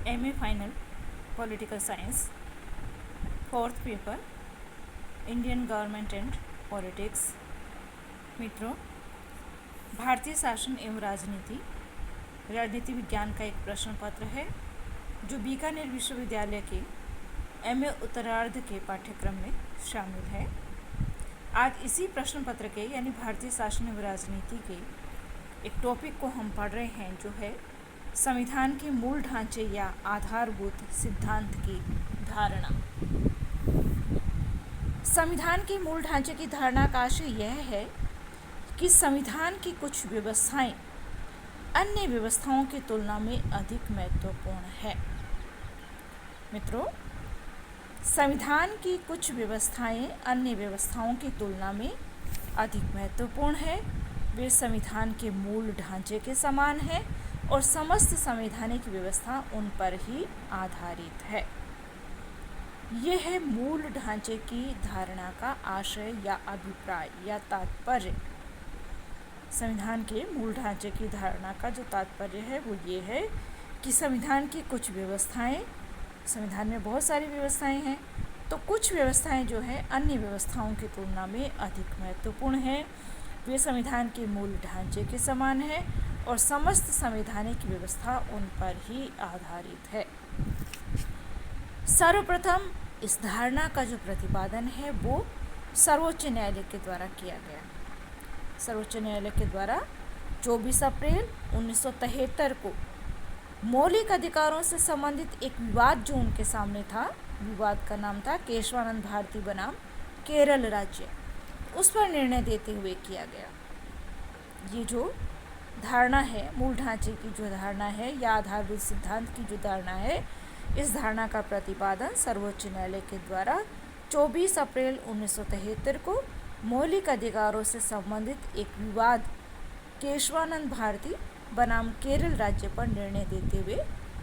MA final political science, fourth paper, Indian government and politics. मित्रों, भारतीय शासन एवं राजनीति विज्ञान का एक प्रश्न पत्र है जो बीकानेर विश्वविद्यालय के MA उत्तरार्ध के पाठ्यक्रम में शामिल है। आज इसी प्रश्न पत्र के यानी भारतीय शासन एवं राजनीति के एक टॉपिक को हम पढ़ रहे हैं जो है संविधान के मूल ढांचे या आधारभूत सिद्धांत की धारणा। संविधान के मूल ढांचे की धारणा का आशय यह है कि संविधान की कुछ व्यवस्थाएं अन्य व्यवस्थाओं की तुलना में अधिक महत्वपूर्ण है। मित्रों, संविधान की कुछ व्यवस्थाएं अन्य व्यवस्थाओं की तुलना में अधिक महत्वपूर्ण है। वे संविधान के मूल ढांचे के समान है और समस्त संवैधानिक व्यवस्था उन पर ही आधारित है। यह है मूल ढांचे की धारणा का आशय या अभिप्राय या तात्पर्य। संविधान के मूल ढांचे की धारणा का जो तात्पर्य है वो ये है कि संविधान की कुछ व्यवस्थाएं, संविधान में बहुत सारी व्यवस्थाएं हैं, तो कुछ व्यवस्थाएं जो है अन्य व्यवस्थाओं की तुलना में अधिक महत्वपूर्ण है। वे संविधान के मूल ढांचे के समान है और समस्त संवैधानिक व्यवस्था उन पर ही आधारित है। सर्वप्रथम इस धारणा का जो प्रतिपादन है वो सर्वोच्च न्यायालय के द्वारा किया गया। सर्वोच्च न्यायालय के द्वारा 24 अप्रैल 1973 को मौलिक अधिकारों से संबंधित एक विवाद जो उनके सामने था, विवाद का नाम था केशवानंद भारती बनाम केरल राज्य, उस पर निर्णय देते हुए किया गया। ये जो धारणा है, मूल ढांचे की जो धारणा है या आधारभूत सिद्धांत की जो धारणा है, इस धारणा का प्रतिपादन सर्वोच्च न्यायालय के द्वारा 24 अप्रैल 1973 को मौलिक अधिकारों से संबंधित एक विवाद केशवानंद भारती बनाम केरल राज्य पर निर्णय देते हुए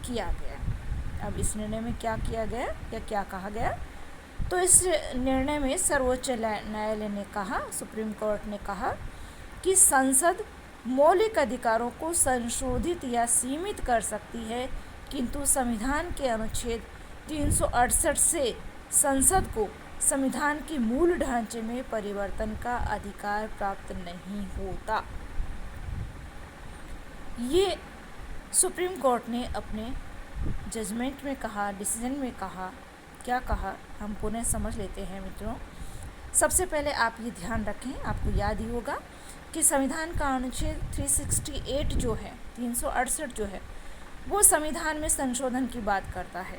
किया गया। अब इस निर्णय में क्या किया गया या क्या कहा गया? तो इस निर्णय में सर्वोच्च न्यायालय ने कहा, सुप्रीम कोर्ट ने कहा कि संसद मौलिक अधिकारों को संशोधित या सीमित कर सकती है, किंतु संविधान के अनुच्छेद 368 से संसद को संविधान के मूल ढांचे में परिवर्तन का अधिकार प्राप्त नहीं होता। ये सुप्रीम कोर्ट ने अपने जजमेंट में कहा, डिसीजन में कहा। क्या कहा, हम पुनः समझ लेते हैं। मित्रों, सबसे पहले आप ये ध्यान रखें, आपको याद ही होगा कि संविधान का अनुच्छेद 368 जो है, 368 जो है, वो संविधान में संशोधन की बात करता है।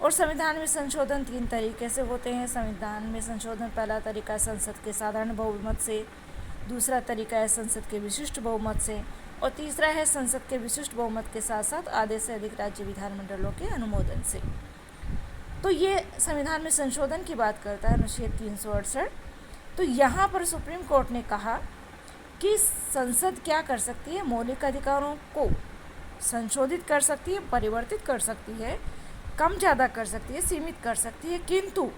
और संविधान में संशोधन 3 तरीके से होते हैं। संविधान में संशोधन पहला तरीका है संसद के साधारण बहुमत से, दूसरा तरीका है संसद के विशिष्ट बहुमत से, और तीसरा है संसद के विशिष्ट बहुमत के साथ साथ आधे से अधिक राज्य विधानमंडलों के अनुमोदन से। तो ये संविधान में संशोधन की बात करता है अनुच्छेद 368। तो यहाँ पर सुप्रीम कोर्ट ने कहा कि संसद क्या कर सकती है, मौलिक अधिकारों को संशोधित कर सकती है, परिवर्तित कर सकती है, कम ज़्यादा कर सकती है, सीमित कर सकती है, किंतु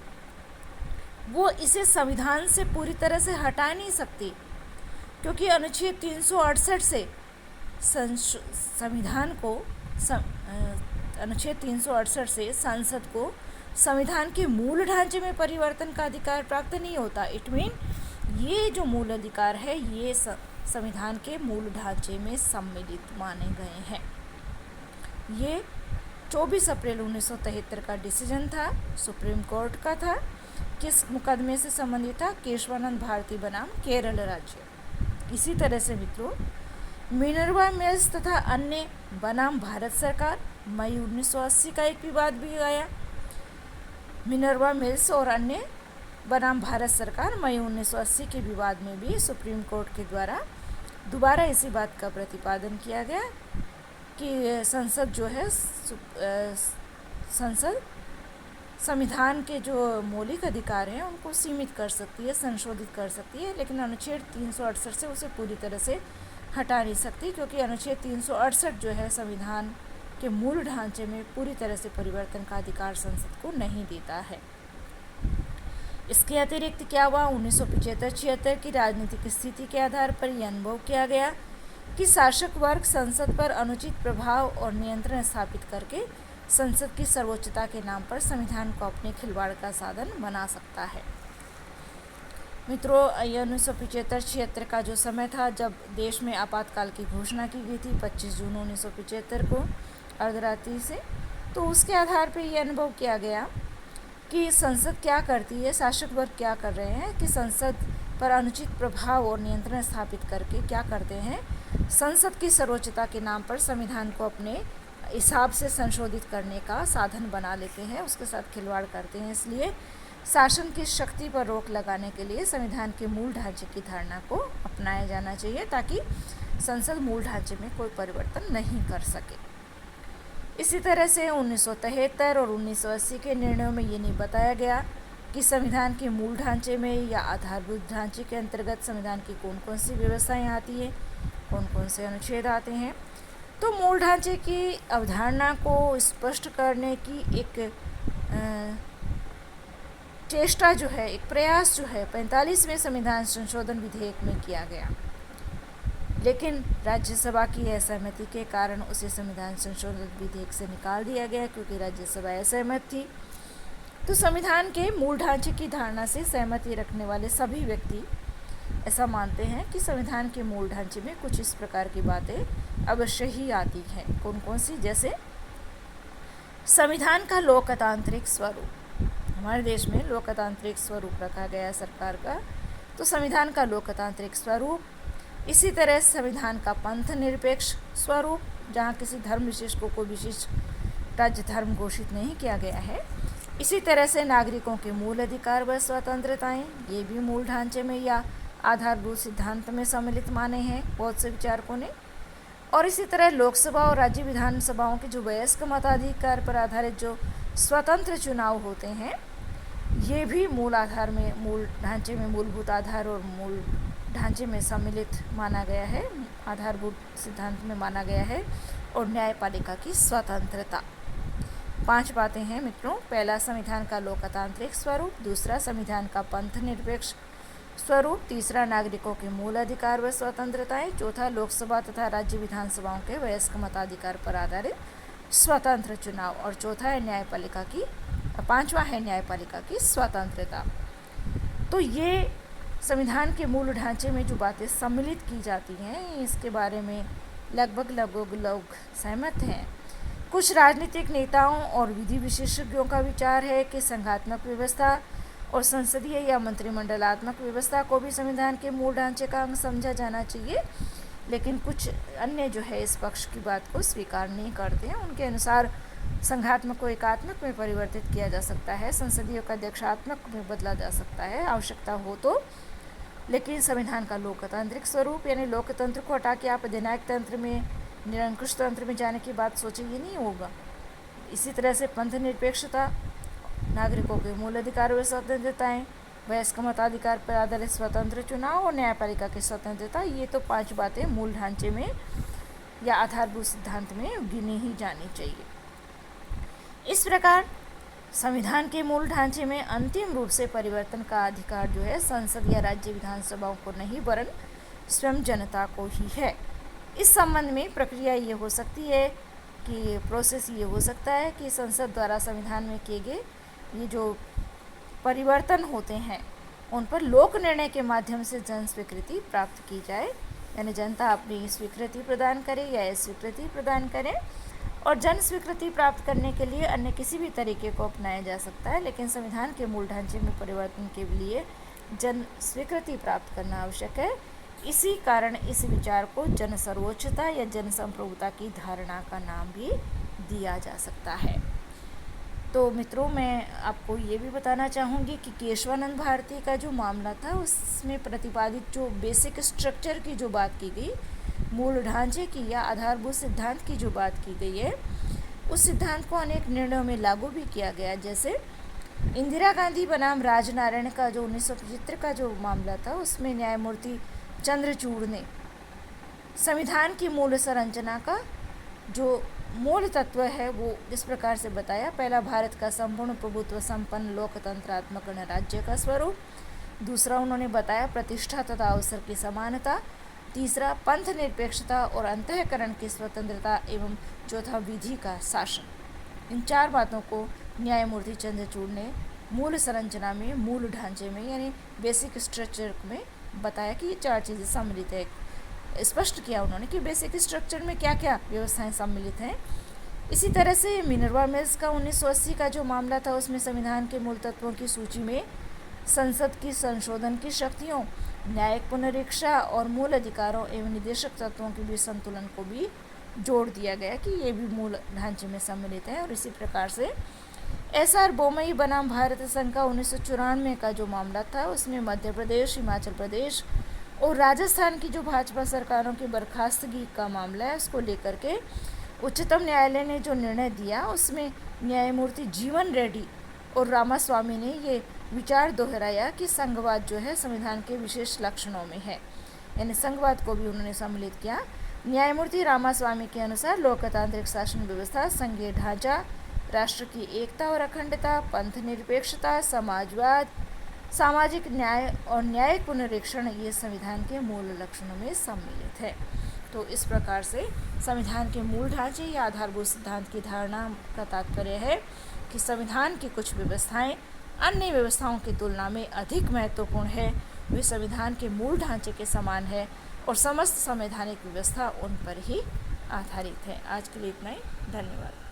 वो इसे संविधान से पूरी तरह से हटा नहीं सकती, क्योंकि अनुच्छेद 368 से संविधान को अनुच्छेद 368 से संसद को संविधान के मूल ढांचे में परिवर्तन का अधिकार प्राप्त नहीं होता। इट मीन ये जो मूल अधिकार है ये संविधान के मूल ढांचे में सम्मिलित माने गए हैं। ये 24 अप्रैल 1973 का डिसीजन था, सुप्रीम कोर्ट का था। किस मुकदमे से संबंधित था? केशवानंद भारती बनाम केरल राज्य। इसी तरह से मित्रों, मिनर्वा मिल्स तथा अन्य बनाम भारत सरकार, मई 1980 का एक विवाद भी आया। मिनर्वा मिल्स और अन्य बनाम भारत सरकार, मई 1980 के विवाद में भी सुप्रीम कोर्ट के द्वारा दोबारा इसी बात का प्रतिपादन किया गया कि संसद जो है, संसद संविधान के जो मौलिक अधिकार हैं उनको सीमित कर सकती है, संशोधित कर सकती है, लेकिन अनुच्छेद 368 से उसे पूरी तरह से हटा नहीं सकती, क्योंकि अनुच्छेद 368 जो है संविधान के मूल ढांचे में पूरी तरह से परिवर्तन का अधिकार संसद को नहीं देता है। इसके अतिरिक्त क्या हुआ? 1975-76 की राजनीतिक स्थिति के आधार पर यह अनुभव किया गया कि शासक वर्ग संसद पर अनुचित प्रभाव और नियंत्रण स्थापित करके संसद की सर्वोच्चता के नाम पर संविधान को अपने खिलवाड़ का साधन बना सकता है। मित्रों, ये 1975-76 का जो समय था जब देश में आपातकाल की घोषणा की गई थी 25 जून 1975 को अर्धरात्रि से, तो उसके आधार पर ये अनुभव किया गया कि संसद क्या करती है, शासक वर्ग क्या कर रहे हैं कि संसद पर अनुचित प्रभाव और नियंत्रण स्थापित करके क्या करते हैं, संसद की सर्वोच्चता के नाम पर संविधान को अपने हिसाब से संशोधित करने का साधन बना लेते हैं, उसके साथ खिलवाड़ करते हैं। इसलिए शासन की शक्ति पर रोक लगाने के लिए संविधान के मूल ढांचे की धारणा को अपनाया जाना चाहिए ताकि संसद मूल ढांचे में कोई परिवर्तन नहीं कर सके। इसी तरह से 1973 और 1980 के निर्णयों में ये नहीं बताया गया कि संविधान के मूल ढांचे में या आधारभूत ढांचे के अंतर्गत संविधान की कौन कौन सी व्यवस्थाएं आती है, कौन कौन से अनुच्छेद आते हैं। तो मूल ढांचे की अवधारणा को स्पष्ट करने की एक चेष्टा जो है, एक प्रयास जो है 45वें संविधान संशोधन विधेयक में किया गया, लेकिन राज्यसभा की असहमति के कारण उसे संविधान संशोधन विधेयक से निकाल दिया गया क्योंकि राज्यसभा असहमत थी। तो संविधान के मूल ढांचे की धारणा से सहमति रखने वाले सभी व्यक्ति ऐसा मानते हैं कि संविधान के मूल ढांचे में कुछ इस प्रकार की बातें अवश्य ही आती हैं। कौन कौन सी? जैसे संविधान का लोकतांत्रिक स्वरूप। हमारे देश में लोकतांत्रिक स्वरूप रखा गया है सरकार का, तो संविधान का लोकतांत्रिक स्वरूप। इसी तरह संविधान का पंथ निरपेक्ष स्वरूप, जहाँ किसी धर्म विशेष को कोई विशिष्ट राज्य धर्म घोषित नहीं किया गया है। इसी तरह से नागरिकों के मूल अधिकार व स्वतंत्रताएं, ये भी मूल ढांचे में या आधारभूत सिद्धांत में सम्मिलित माने हैं बहुत से विचारकों ने। और इसी तरह लोकसभा और राज्य विधानसभाओं के जो वयस्क मताधिकार पर आधारित जो स्वतंत्र चुनाव होते हैं, ये भी मूल ढांचे में मूलभूत आधार और मूल ढांचे में सम्मिलित माना गया है, आधारभूत सिद्धांत में माना गया है। और न्यायपालिका की स्वतंत्रता। 5 बातें हैं मित्रों। पहला, संविधान का लोकतांत्रिक स्वरूप। दूसरा, संविधान का पंथ निरपेक्ष स्वरूप। तीसरा, नागरिकों के मूल अधिकार व स्वतंत्रताएं। चौथा, लोकसभा तथा राज्य विधानसभाओं के वयस्क मताधिकार पर आधारित स्वतंत्र चुनाव। और चौथा है न्यायपालिका की 5वां है न्यायपालिका की स्वतंत्रता। तो ये संविधान के मूल ढांचे में जो बातें सम्मिलित की जाती हैं, इसके बारे में लगभग लोग सहमत हैं। कुछ राजनीतिक नेताओं और विधि विशेषज्ञों का विचार है कि संघात्मक व्यवस्था और संसदीय या मंत्रिमंडलात्मक व्यवस्था को भी संविधान के मूल ढांचे का अंग समझा जाना चाहिए, लेकिन कुछ अन्य जो है इस पक्ष की बात को स्वीकार नहीं करते हैं। उनके अनुसार संघात्मक को एकात्मक में परिवर्तित किया जा सकता है, संसदीय को अध्यक्षात्मक में बदला जा सकता है आवश्यकता हो तो, लेकिन संविधान का लोकतांत्रिक स्वरूप यानी लोकतंत्र को हटा के आप अधिनायक तंत्र में, निरंकुश तंत्र में जाने की बात सोचे, ये नहीं होगा। इसी तरह से पंथ निरपेक्षता, नागरिकों के मूल अधिकार व स्वतंत्रताएं, वयस्क मताधिकार पर आधारित स्वतंत्र चुनाव और न्यायपालिका की स्वतंत्रता, ये तो 5 बातें मूल ढांचे में या आधारभूत सिद्धांत में गिनी ही जानी चाहिए। इस प्रकार संविधान के मूल ढांचे में अंतिम रूप से परिवर्तन का अधिकार जो है संसद या राज्य विधानसभाओं को नहीं वरन स्वयं जनता को ही है। इस संबंध में प्रक्रिया ये हो सकती है कि प्रोसेस ये हो सकता है कि संसद द्वारा संविधान में किए गए ये जो परिवर्तन होते हैं उन पर लोक निर्णय के माध्यम से जन स्वीकृति प्राप्त की जाए, यानी जनता अपनी स्वीकृति प्रदान करे या अस्वीकृति प्रदान करे। और जन स्वीकृति प्राप्त करने के लिए अन्य किसी भी तरीके को अपनाया जा सकता है, लेकिन संविधान के मूल ढांचे में परिवर्तन के लिए जन स्वीकृति प्राप्त करना आवश्यक है। इसी कारण इस विचार को जन सर्वोच्चता या जन संप्रभुता की धारणा का नाम भी दिया जा सकता है। तो मित्रों, मैं आपको ये भी बताना चाहूँगी कि केशवानंद भारती का जो मामला था उसमें प्रतिपादित जो बेसिक स्ट्रक्चर की जो बात की गई, मूल ढांचे की या आधारभूत सिद्धांत की जो बात की गई है, उस सिद्धांत को अनेक निर्णयों में लागू भी किया गया। जैसे इंदिरा गांधी बनाम राजनारायण का जो 1975 का जो मामला था, उसमें न्यायमूर्ति चंद्रचूड़ ने संविधान की मूल संरचना का जो मूल तत्व है वो इस प्रकार से बताया। पहला, भारत का संपूर्ण प्रभुत्व संपन्न लोकतंत्रात्मक गणराज्य का स्वरूप। दूसरा, उन्होंने बताया प्रतिष्ठा तथा अवसर की समानता। तीसरा पंथ निरपेक्षता और अंतःकरण की स्वतंत्रता एवं चौथा विधि का शासन। इन 4 बातों को न्यायमूर्ति चंद्रचूड़ ने मूल संरचना में, मूल ढांचे में यानी बेसिक स्ट्रक्चर में बताया कि ये 4 चीज़ें सम्मिलित है। स्पष्ट किया उन्होंने कि बेसिक स्ट्रक्चर में क्या क्या व्यवस्थाएं सम्मिलित हैं। इसी तरह से मिनर्वा मिल्स का 1980 का जो मामला था, उसमें संविधान के मूल तत्वों की सूची में संसद की संशोधन की शक्तियों, न्यायिक पुनरीक्षा और मूल अधिकारों एवं निदेशक तत्वों के बीच संतुलन को भी जोड़ दिया गया कि ये भी मूल ढांचे में सम्मिलित है। और इसी प्रकार से SR बोमई बनाम भारत संघ का 1994 का जो मामला था, उसमें मध्य प्रदेश, हिमाचल प्रदेश और राजस्थान की जो भाजपा सरकारों की बर्खास्तगी का मामला है, उसको लेकर के उच्चतम न्यायालय ने जो निर्णय दिया, उसमें न्यायमूर्ति जीवन रेड्डी और रामास्वामी ने ये विचार दोहराया कि संघवाद जो है संविधान के विशेष लक्षणों में है, यानी संघवाद को भी उन्होंने सम्मिलित किया। न्यायमूर्ति रामास्वामी के अनुसार लोकतांत्रिक शासन व्यवस्था, संघीय ढांचा, राष्ट्र की एकता और अखंडता, पंथ निरपेक्षता, समाजवाद, सामाजिक न्याय और न्यायिक पुनरीक्षण ये संविधान के मूल लक्षणों में सम्मिलित है। तो इस प्रकार से संविधान के मूल ढांचे या आधारभूत सिद्धांत की धारणा का तात्पर्य है कि संविधान की कुछ व्यवस्थाएं अन्य व्यवस्थाओं की तुलना में अधिक महत्वपूर्ण है, वे संविधान के मूल ढांचे के समान है और समस्त संवैधानिक व्यवस्था उन पर ही आधारित है। आज के लिए इतना ही, धन्यवाद।